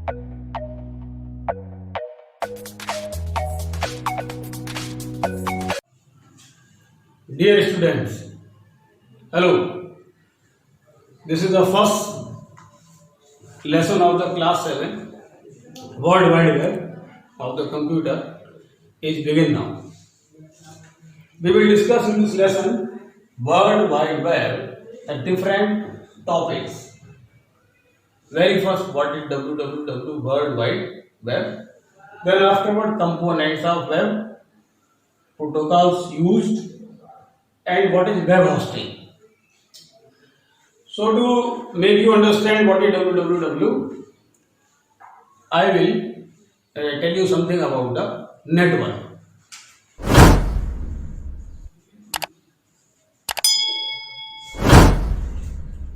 Dear students, hello. This is the first lesson of the class 7. World Wide Web of the computer is begin now. We will discuss in this lesson World Wide Web at different topics. Very first, what is www World Wide Web? Then afterward, components of web, protocols used, and what is web hosting. So to make you understand what is www, I will tell you something about the network.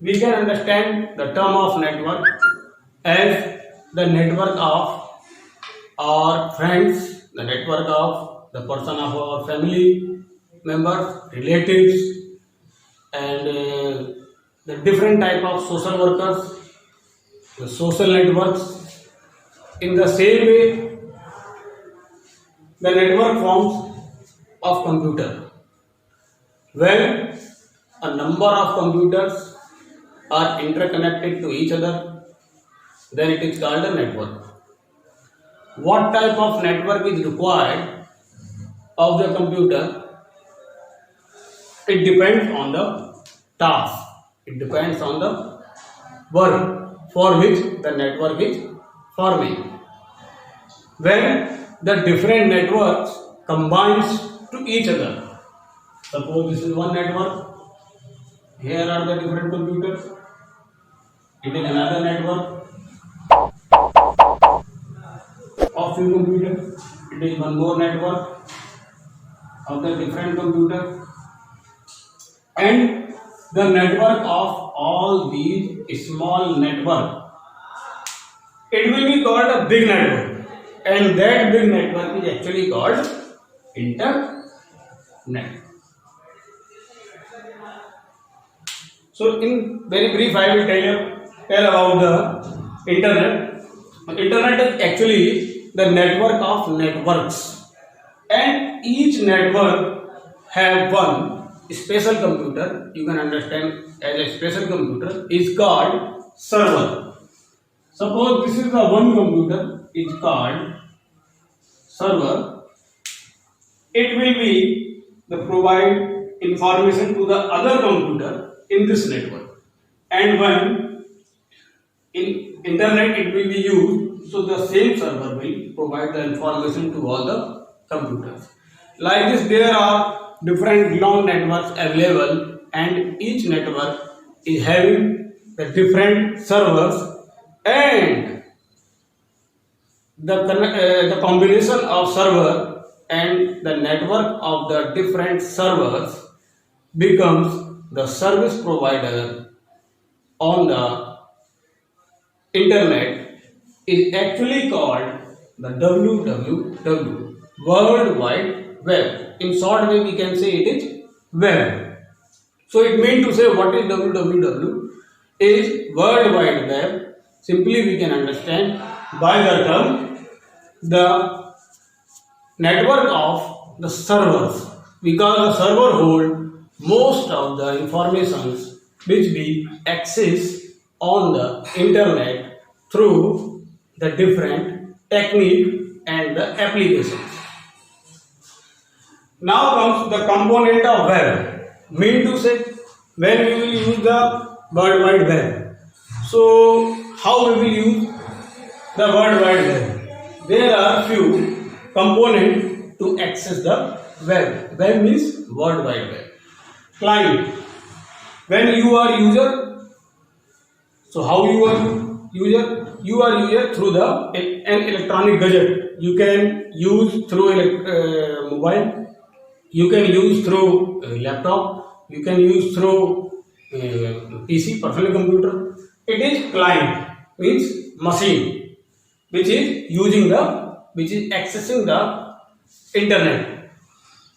We can understand the term of network as the network of our friends, the network of the person of our family members, relatives, and the different type of social workers, the social networks. In the same way, the network forms of computer. When a number of computers are interconnected to each other, then it is called a network. What type of network is required of the computer? It depends on the task. It depends on the work for which the network is forming. When the different networks combines to each other, suppose this is one network, here are the different computers, it is another network of few computers, it is one more network of the different computer, and the network of all these small network, it will be called a big network, and that big network is actually called internet. So in very brief, I will tell about the internet. Internet is actually the network of networks, and each network have one special computer. You can understand as a special computer is called server. Suppose this is the one computer is called server. It will be the provide information to the other computer in this network, and when in internet it will be used, so the same server will provide the information to all the computers. Like this, there are different long networks available, and each network is having the different servers, and the combination of server and the network of the different servers becomes the service provider on the internet is actually called the www, World Wide Web. In short way, we can say it is web. So it means to say what is www is World Wide Web. Simply we can understand by the term the network of the servers, because the server hold most of the informations which we access on the internet through the different technique and the applications. Now comes the component of web. Mean to say, when we will use the World Wide Web. So how we will use the World Wide Web? There are few components to access the web. Web means World Wide Web. Client. When you are user, so how you are user? You are user through an electronic gadget. You can use through mobile. You can use through laptop. You can use through PC, personal computer. It is client, means machine, which is accessing the internet.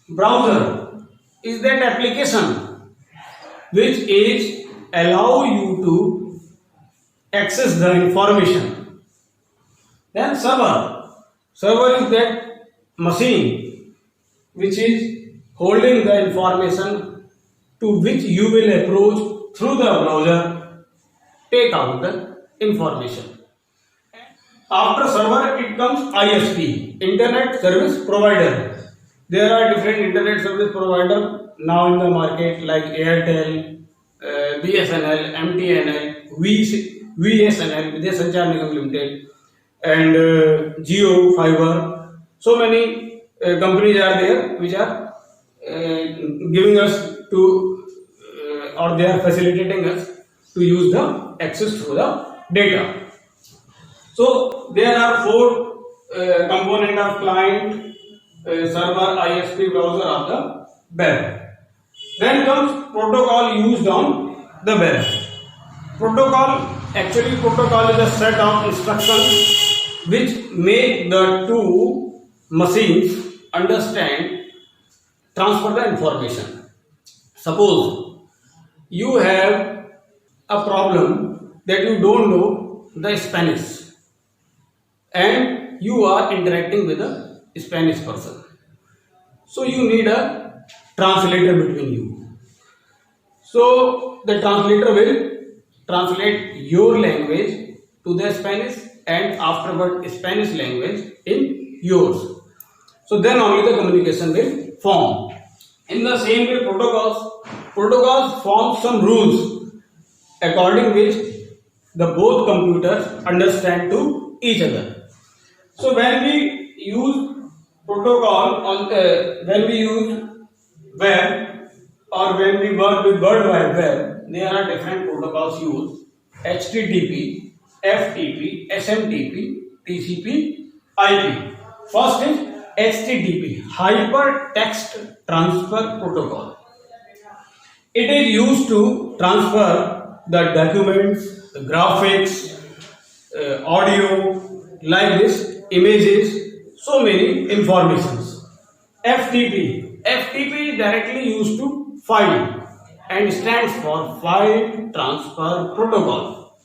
Browser is that application which is allow you to access the information Then server. Server is that machine which is holding the information to which you will approach through the browser, take out the information. After server, it comes ISP, Internet Service Provider. There are different Internet Service Provider now in the market like Airtel, BSNL, MTNL, VSNL, Vijay Sanchar Nigam Limited, and Jio Fiber. So many companies are there which are giving us to or they are facilitating us to use the access through the data. So there are four component of client, server, ISP, browser of the web. Then comes protocol used on the web. Protocol is a set of instructions which make the two machines understand, transfer the information. Suppose you have a problem that you don't know the Spanish and you are interacting with a Spanish person. So you need a translator between you. So the translator will translate your language to the Spanish and afterward Spanish language in yours. So then only the communication will form. In the same way, protocols form some rules according which the both computers understand to each other. So when we use protocol on when we use web or when we work with World Wide Web, there are different protocols used: HTTP, FTP, SMTP, TCP, IP. First is HTTP, Hypertext Transfer Protocol. It is used to transfer the documents, the graphics, audio, like this, images, so many informations. FTP is directly used to file and stands for File Transfer Protocol.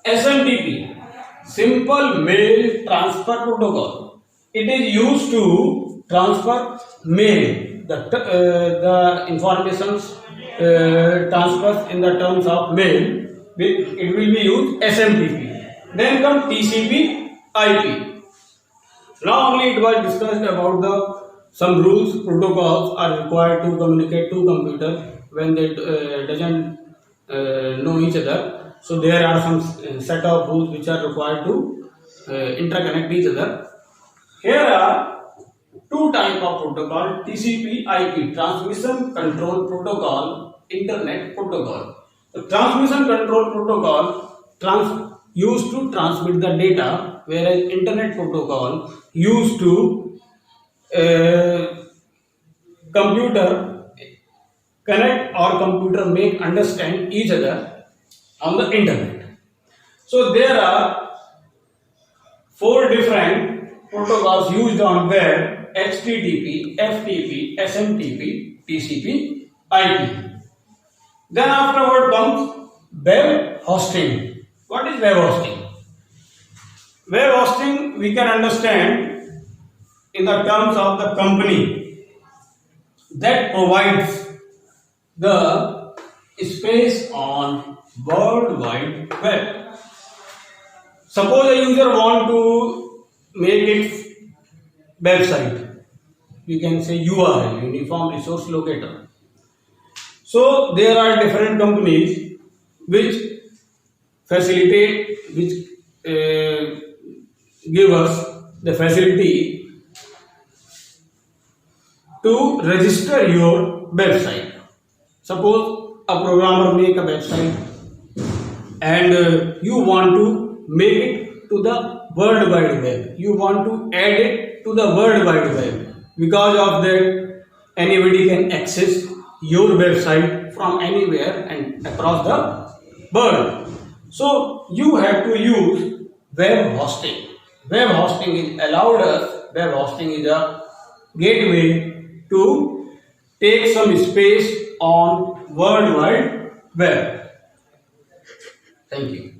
SMTP, Simple Mail Transfer Protocol. It is used to transfer mail, the informations transfers in the terms of mail. It will be used SMTP. Then come TCP, IP. Now only it was discussed about some rules, protocols are required to communicate to computer when they doesn't know each other. So there are some set of rules which are required to interconnect each other. Here are two types of protocol: TCP, IP, Transmission Control Protocol, Internet Protocol. The Transmission Control Protocol used to transmit the data, whereas Internet Protocol used to computer connect or computer make understand each other on the internet. So there are four different protocols used on web: HTTP, FTP, SMTP, TCP, IP. Then afterward comes web hosting. What is web hosting? Web hosting we can understand in the terms of the company that provides the space on World Wide Web. Suppose a user want to make it website, you can say URL, Uniform Resource Locator. So there are different companies which facilitate, which give us the facility to register your website. Suppose a programmer make a website and you want to make it to the World Wide Web. You want to add it to the World Wide Web. Because of that, anybody can access your website from anywhere and across the world. So you have to use web hosting. Web hosting is allowed us. Web hosting is a gateway to take some space on World Wide Web. Thank you.